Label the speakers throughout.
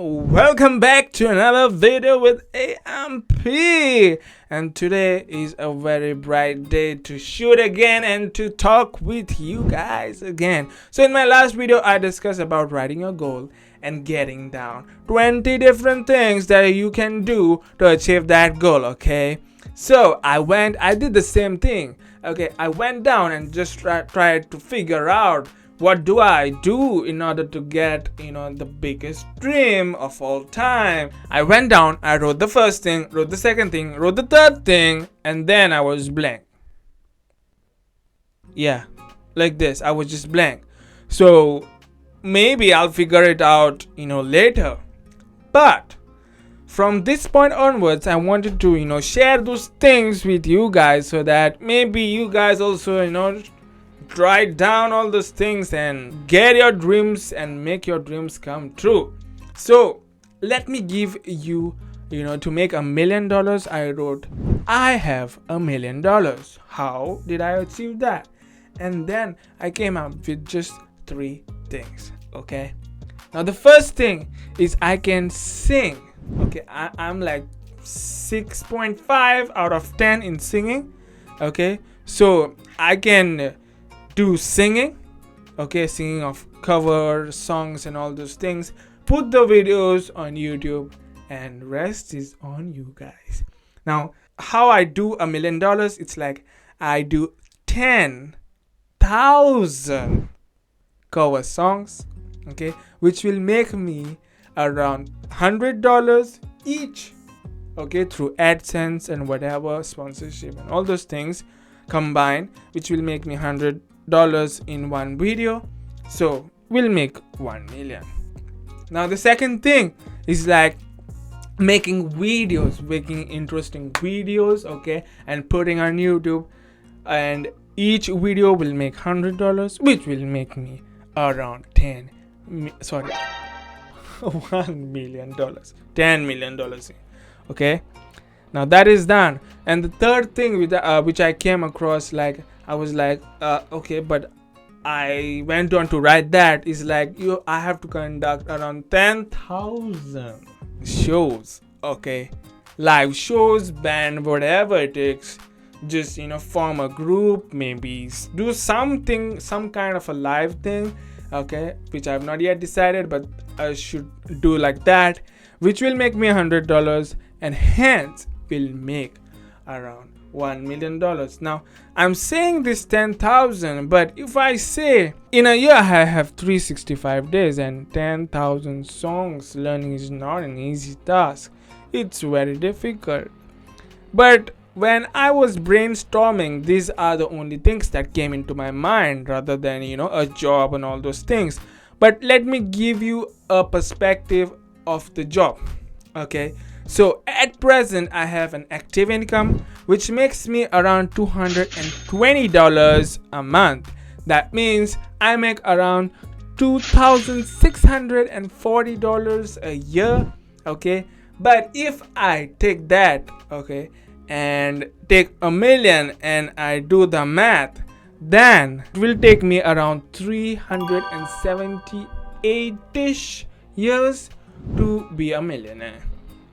Speaker 1: Welcome back to another video with AMP, and today is a very bright day to shoot again and to talk with you guys again. So in my last video I discussed about writing your goal and getting down 20 different things that you can do to achieve that goal. Okay, so I did the same thing. Okay, I went down and just tried to figure out what do I do in order to get, the biggest dream of all time. I went down, I wrote the first thing, wrote the second thing, wrote the third thing, and then I was blank. Yeah, like this, I was just blank. So maybe I'll figure it out, later. But from this point onwards, I wanted to, share those things with you guys so that maybe you guys also, write down all those things and get your dreams and make your dreams come true. So let me give you, to make $1 million, I wrote, I have $1 million. How did I achieve that? And then I came up with just 3 things. Okay, now the first thing is I can sing. Okay, I'm like 6.5 out of 10 in singing. Okay, so I can do singing. Okay, singing of cover songs and all those things, put the videos on YouTube, and rest is on you guys. Now how I do $1 million, it's like I do 10,000 cover songs, okay, which will make me around $100 each, okay, through AdSense and whatever sponsorship and all those things combined, which will make me $100 in one video. So we'll make 1 million. Now the second thing is like making videos, making interesting videos, okay, and putting on YouTube, and each video will make $100, which will make me around $1 million, $10 million. Okay, now that is done. And the third thing with which I came across, like I was like, okay, but I went on to write that is like I have to conduct around 10,000 shows, okay, live shows, band, whatever it takes. Just form a group, maybe do something, some kind of a live thing, okay, which I have not yet decided, but I should do like that, which will make me $100 and hence will make around $1 million. Now I'm saying this 10,000, but if I say in a year I have 365 days and 10,000 songs, learning is not an easy task. It's very difficult. But when I was brainstorming, these are the only things that came into my mind rather than a job and all those things. But let me give you a perspective of the job. Okay, so at present I have an active income which makes me around $220 a month. That means I make around $2,640 a year. Okay, but if I take that, okay, and take $1 million and I do the math, then it will take me around 378-ish years to be a millionaire.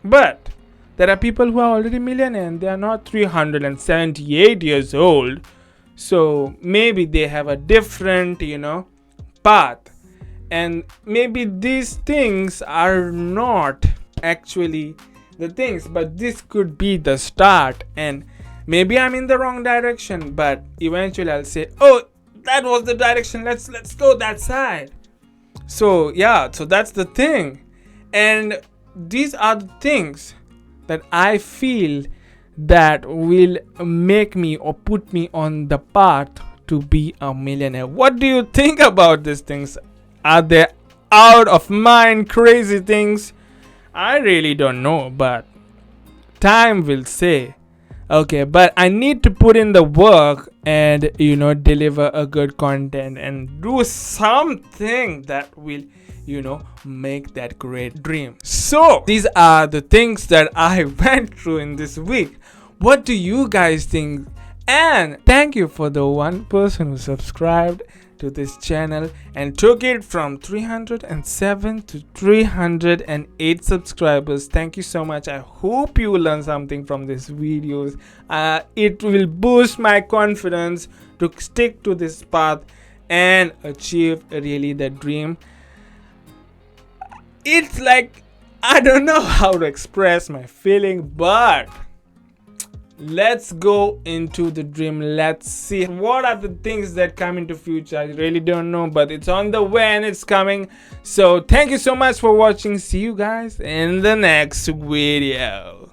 Speaker 1: But there are people who are already millionaire and they are not 378 years old. So maybe they have a different, path. And maybe these things are not actually the things, but this could be the start. And maybe I'm in the wrong direction, but eventually I'll say, oh, that was the direction. Let's go that side. So yeah, so that's the thing. And these are the things that I feel that will make me or put me on the path to be a millionaire. What do you think about these things? Are they out of mind crazy things? I really don't know, but time will say. Okay, but I need to put in the work and deliver a good content and do something that will make that great dream. So these are the things that I went through in this week. What do you guys think? And thank you for the one person who subscribed to this channel and took it from 307 to 308 subscribers. Thank you so much. I hope you learned something from these videos. It will boost my confidence to stick to this path and achieve really the dream. It's like, I don't know how to express my feeling, but let's go into the dream. Let's see what are the things that come into future. I really don't know, but it's on the way and it's coming. So thank you so much for watching. See you guys in the next video.